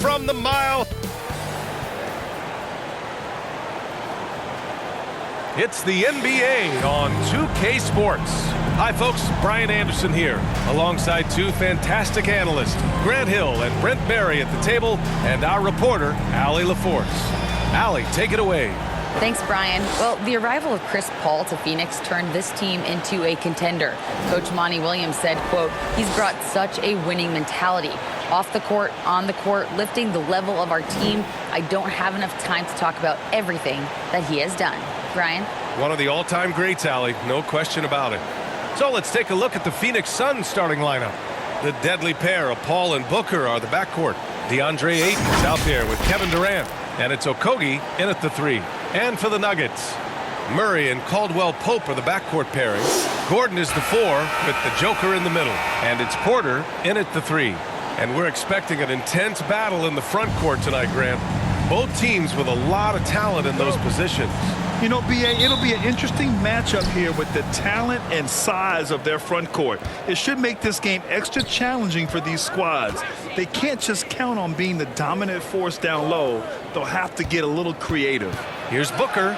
from the mile. It's the NBA on 2K Sports. Hi folks, Brian Anderson here, alongside two fantastic analysts, Grant Hill and Brent Berry at the table, and our reporter, Allie LaForce. Allie, take it away. Thanks, Brian. Well, the arrival of Chris Paul to Phoenix turned this team into a contender. Coach Monty Williams said, quote, he's brought such a winning mentality. Off the court, on the court, lifting the level of our team. I don't have enough time to talk about everything that he has done. Brian? One of the all-time greats, Allie, no question about it. So let's take a look at the Phoenix Suns starting lineup. The deadly pair of Paul and Booker are the backcourt. DeAndre Ayton is out there with Kevin Durant. And it's Okogie in at the 3. And for the Nuggets, Murray and Caldwell Pope are the backcourt pairing. Gordon is the 4 with the Joker in the middle. And it's Porter in at the 3. And we're expecting an intense battle in the front court tonight, Grant. Both teams with a lot of talent in those positions. You know, B.A., it'll be an interesting matchup here with the talent and size of their front court. It should make this game extra challenging for these squads. They can't just count on being the dominant force down low. They'll have to get a little creative. Here's Booker.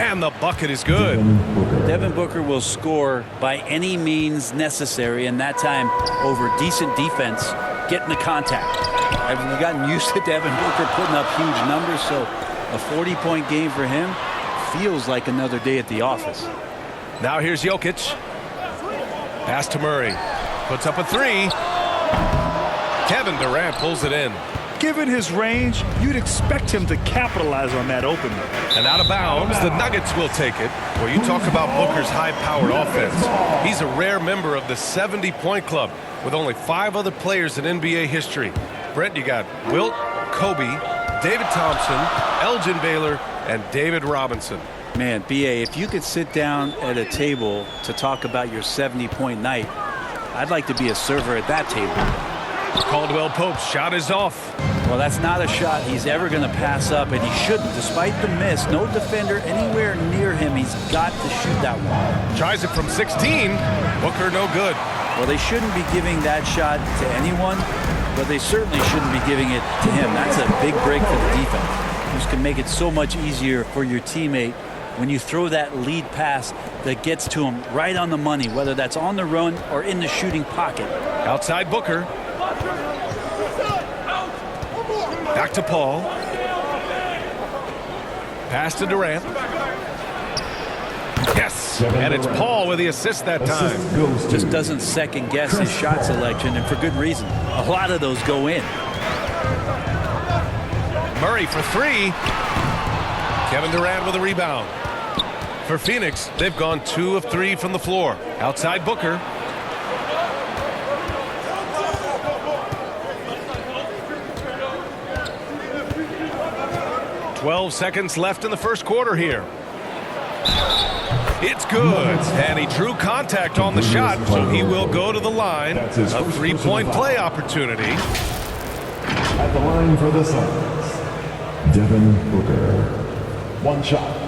And the bucket is good. Devin Booker will score by any means necessary, and that time over decent defense, getting the contact. I've gotten used to Devin Booker putting up huge numbers, so a 40-point game for him feels like another day at the office. Now here's Jokic. Pass to Murray. Puts up a 3. Kevin Durant pulls it in. Given his range, you'd expect him to capitalize on that opening. And out of bounds, the Nuggets will take it. Well, you talk about Booker's high-powered offense. He's a rare member of the 70-point club with only 5 other players in NBA history. Brent, you got Wilt, Kobe, David Thompson, Elgin Baylor, and David Robinson. Man, B.A., if you could sit down at a table to talk about your 70-point night, I'd like to be a server at that table. Caldwell Pope's shot is off. Well, that's not a shot he's ever going to pass up, and he shouldn't. Despite the miss, no defender anywhere near him. He's got to shoot that one. Tries it from 16. Booker no good. Well, they shouldn't be giving that shot to anyone, but they certainly shouldn't be giving it to him. That's a big break for the defense. This can make it so much easier for your teammate when you throw that lead pass that gets to him right on the money, whether that's on the run or in the shooting pocket. Outside Booker. Back to Paul. Pass to Durant. Yes, and it's Paul with the assist that time. Just doesn't second guess his shot selection, and for good reason. A lot of those go in. Murray for 3. Kevin Durant with a rebound. For Phoenix, they've gone 2 of 3 from the floor. Outside Booker. "12 seconds left in the first quarter here. It's good, and he drew contact on the shot, so he will go to the line. A 3-point play opportunity. At the line for the Suns, Devin Booker. 1 shot.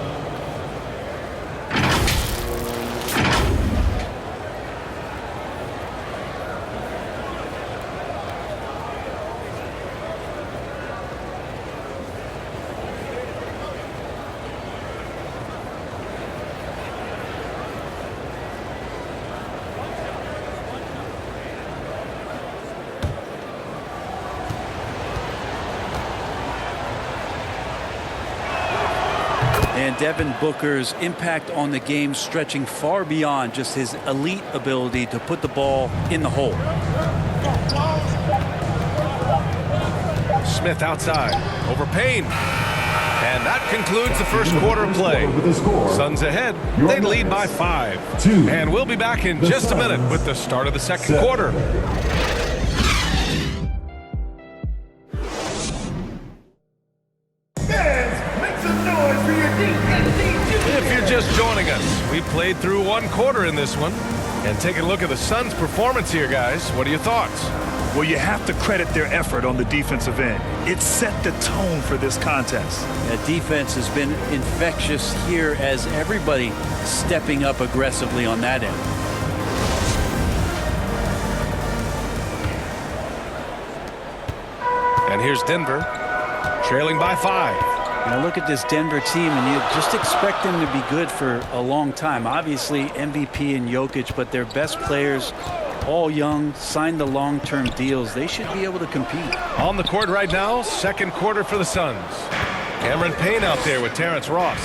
And Devin Booker's impact on the game stretching far beyond just his elite ability to put the ball in the hole. Smith outside over Payne. And that concludes the first quarter play. Suns ahead. They lead by 5. And we'll be back in just a minute with the start of the second quarter. If you're just joining us, we played through 1 quarter in this one. And take a look at the Suns' performance here, guys. What are your thoughts? Well, you have to credit their effort on the defensive end. It set the tone for this contest. The defense has been infectious here as everybody stepping up aggressively on that end. And here's Denver, trailing by 5. Now look at this Denver team, and you just expect them to be good for a long time. Obviously, MVP and Jokic, but their best players, all young, signed the long-term deals. They should be able to compete. On the court right now, second quarter for the Suns. Cameron Payne out there with Terrence Ross.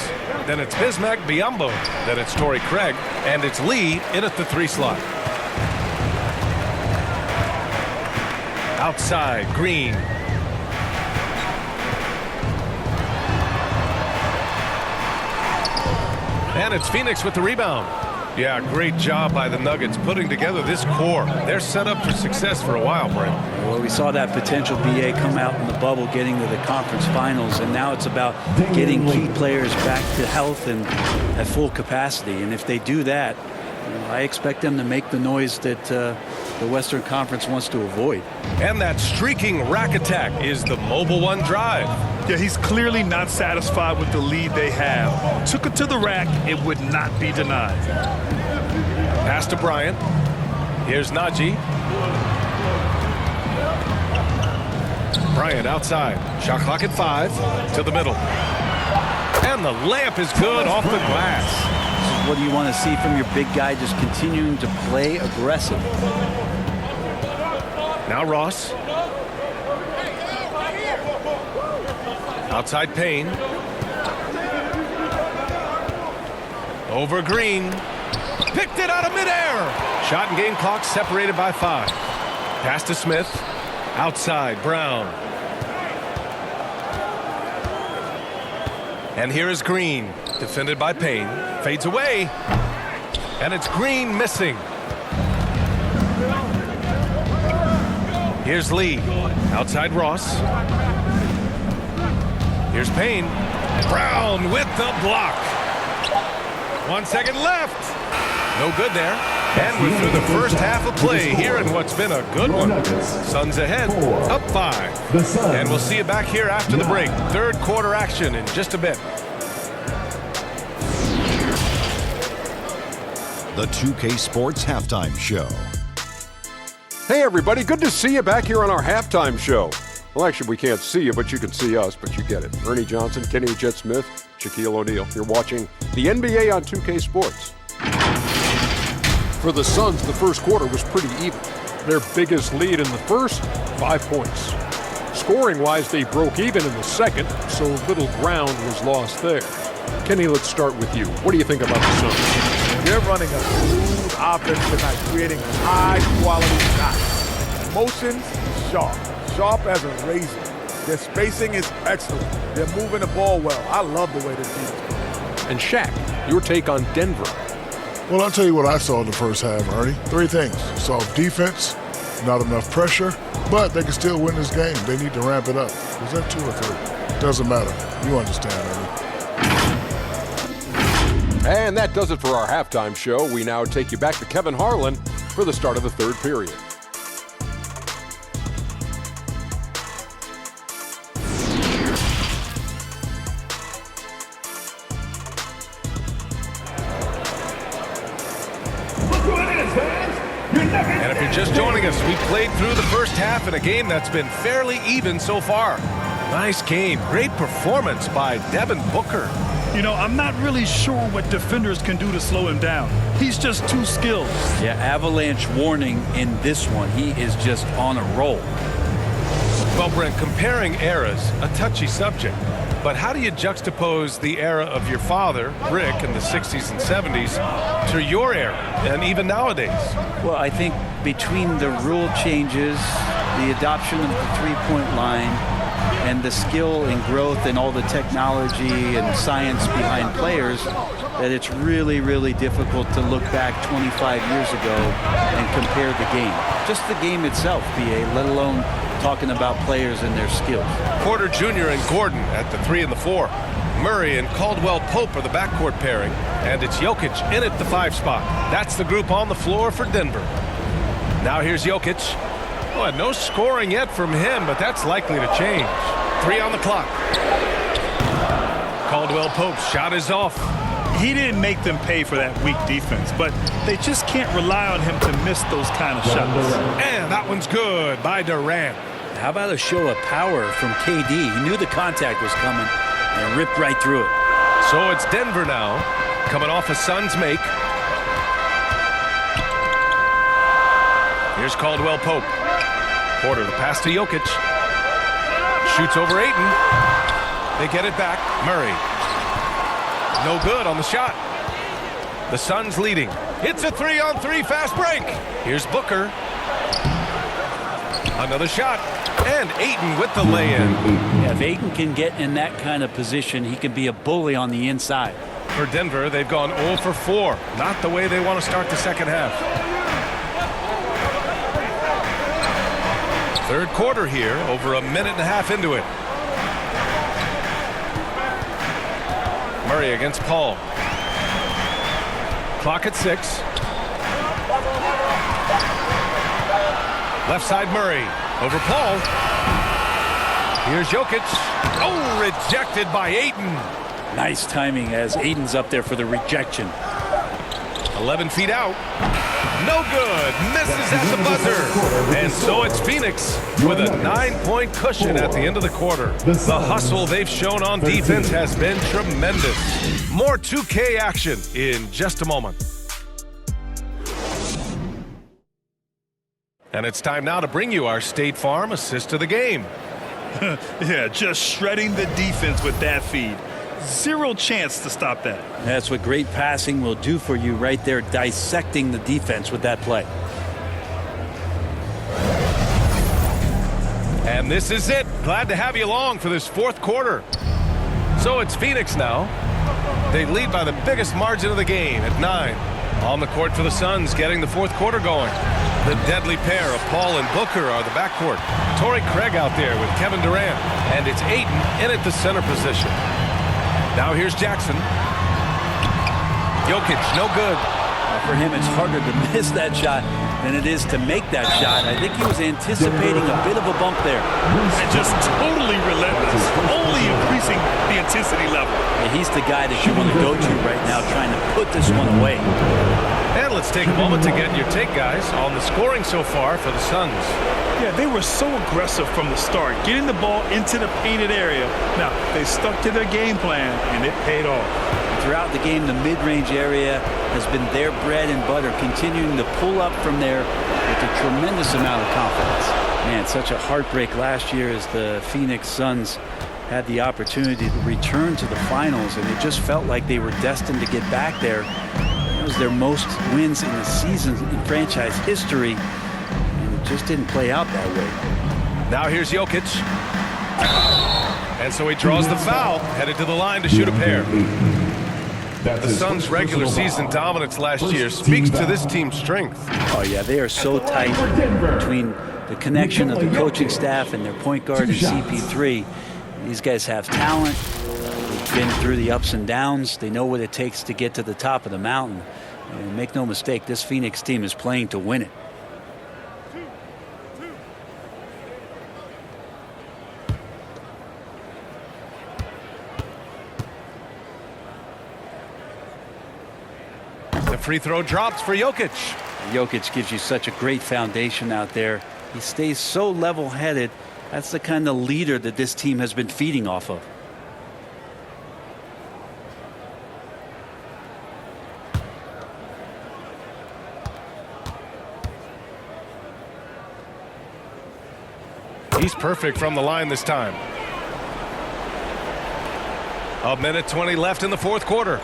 Then it's Bismack Biyombo. Then it's Torrey Craig. And it's Lee in at the 3 slot. Outside, Green. And it's Phoenix with the rebound. Yeah, great job by the Nuggets putting together this core. They're set up for success for a while, Brent. Well, we saw that potential BA come out in the bubble, getting to the conference finals, and now it's about getting key players back to health and at full capacity. And if they do that, I expect them to make the noise that the Western Conference wants to avoid. And that streaking rack attack is the Mobile One drive. Yeah, he's clearly not satisfied with the lead they have. Took it to the rack. It would not be denied. Pass to Bryant. Here's Najee. Bryant outside. Shot clock at 5. To the middle. And the layup is good off the glass. What do you want to see from your big guy? Just continuing to play aggressive. Now Ross. Outside Payne. Over Green. Picked it out of midair. Shot and game clock separated by 5. Pass to Smith. Outside Brown. And here is Green. Defended by Payne. Fades away. And it's Green missing. Here's Lee. Outside Ross. Here's Payne. Brown with the block. 1 second left. No good there. And we're through the first half of play here in what's been a good one. Suns ahead, up 5. And we'll see you back here after the break. Third quarter action in just a bit. The 2K Sports Halftime Show. Hey everybody, good to see you back here on our halftime show. Well, actually, we can't see you, but you can see us, but you get it. Ernie Johnson, Kenny Jet Smith, Shaquille O'Neal. You're watching the NBA on 2K Sports. For the Suns, the first quarter was pretty even. Their biggest lead in the first, 5 points. Scoring-wise, they broke even in the second, so little ground was lost there. Kenny, let's start with you. What do you think about the Suns? They're running a smooth offense tonight, creating high-quality shots. Motions, sharp. Sharp as a razor. Their spacing is excellent. They're moving the ball well. I love the way this team is playing. And Shaq, your take on Denver. Well, I'll tell you what I saw in the first half, Ernie. 3 things. Soft defense, not enough pressure, but they can still win this game. They need to ramp it up. Was that 2 or 3? Doesn't matter. You understand, Ernie. And that does it for our halftime show. We now take you back to Kevin Harlan for the start of the third period. And if you're just joining us, we played through the first half in a game that's been fairly even so far. Nice game. Great performance by Devin Booker. You know, I'm not really sure what defenders can do to slow him down. He's just too skilled. Yeah, avalanche warning in this one. He is just on a roll. Well, Brent, comparing eras, a touchy subject. But how do you juxtapose the era of your father, Rick, in the 60s and 70s, to your era, and even nowadays? Well, I think between the rule changes, the adoption of the three-point line, and the skill and growth and all the technology and science behind players, that it's really, really difficult to look back 25 years ago and compare the game. Just the game itself, BA, let alone talking about players and their skills. Porter Jr. and Gordon at the 3 and the 4. Murray and Caldwell Pope are the backcourt pairing, and it's Jokic in at the 5 spot. That's the group on the floor for Denver. Now here's Jokic. Oh, no scoring yet from him, but that's likely to change. 3 on the clock. Caldwell Pope's shot is off. He didn't make them pay for that weak defense, but they just can't rely on him to miss those kind of shots. And that one's good by Durant. how about a show of power from KD? He knew the contact was coming and ripped right through it. So it's Denver now, coming off a Suns make. Here's Caldwell Pope. Porter, the pass to Jokic. Shoots over Ayton. They get it back. Murray. No good on the shot. The Suns leading. It's a 3-on-3 fast break. Here's Booker. Another shot. And Ayton with the lay-in. Yeah, if Ayton can get in that kind of position, he can be a bully on the inside. For Denver, they've gone 0 for 4. Not the way they want to start the second half. Third quarter here, over a minute and a half into it. Murray against Paul. Clock at 6. Left side Murray over Paul. Here's Jokic. Oh, rejected by Ayton. Nice timing as Ayton's up there for the rejection. 11 feet out. No good. Misses at the buzzer. And so it's Phoenix with a 9-point cushion at the end of the quarter. The hustle they've shown on defense has been tremendous. More 2K action in just a moment. And it's time now to bring you our State Farm assist of the game. Yeah, just shredding the defense with that feed. Zero chance to stop that. That's what great passing will do for you right there, dissecting the defense with that play. And this is it. Glad to have you along for this fourth quarter. So it's Phoenix now. They lead by the biggest margin of the game at 9. On the court for the Suns, getting the fourth quarter going. The deadly pair of Paul and Booker are the backcourt. Torrey Craig out there with Kevin Durant. And it's Ayton in at the center position. Now here's Jackson. Jokic, no good. For him, it's harder to miss that shot than it is to make that shot. I think he was anticipating a bit of a bump there. And just totally relentless, only increasing the intensity level. Yeah, he's the guy that you want to go to right now, trying to put this one away. And let's take a moment to get your take, guys, on the scoring so far for the Suns. Yeah, they were so aggressive from the start, getting the ball into the painted area. Now, they stuck to their game plan, and it paid off. Throughout the game, the mid-range area has been their bread and butter, continuing to pull up from there with a tremendous amount of confidence. Man, such a heartbreak last year as the Phoenix Suns had the opportunity to return to the finals, and it just felt like they were destined to get back there. It was their most wins in the season in franchise history, and it just didn't play out that way. Now here's Jokic. And so he draws the foul, headed to the line to shoot a pair. The Suns' regular season dominance last year speaks to this team's strength. Oh, yeah, they are so tight between the connection of the coaching staff and their point guard and CP3. These guys have talent. They've been through the ups and downs. They know what it takes to get to the top of the mountain. And make no mistake, this Phoenix team is playing to win it. The free throw drops for Jokic. Jokic gives you such a great foundation out there. He stays so level-headed. That's the kind of leader that this team has been feeding off of. He's perfect from the line this time. A minute 20 left in the fourth quarter.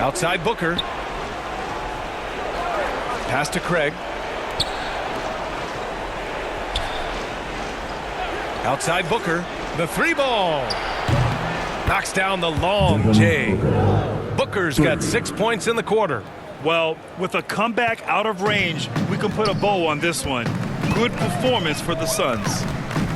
Outside Booker. Pass to Craig. Outside Booker. The three ball. Knocks down the long J. Booker's got 6 points in the quarter. Well, with a comeback out of range, we can put a bow on this one. Good performance for the Suns.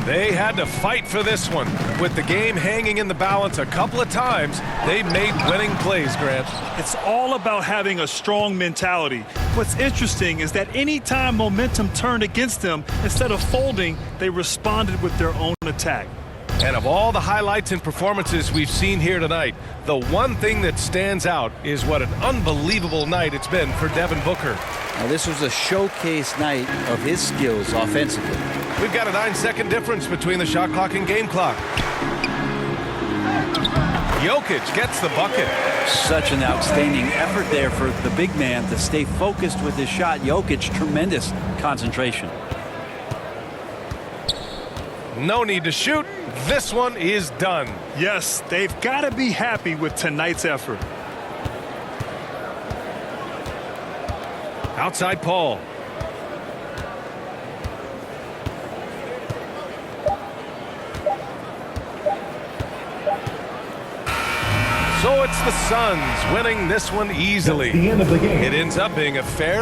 They had to fight for this one. With the game hanging in the balance a couple of times, they made winning plays, Grant. It's all about having a strong mentality. What's interesting is that anytime momentum turned against them, instead of folding, they responded with their own attack. And of all the highlights and performances we've seen here tonight, the one thing that stands out is what an unbelievable night it's been for Devin Booker. Now, this was a showcase night of his skills offensively. We've got a 9-second difference between the shot clock and game clock. Jokic gets the bucket. Such an outstanding effort there for the big man to stay focused with his shot. Jokic, tremendous concentration. No need to shoot. This one is done. Yes, they've got to be happy with tonight's effort. Outside Paul. So it's the Suns winning this one easily. That's the end of the game. It ends up being a fair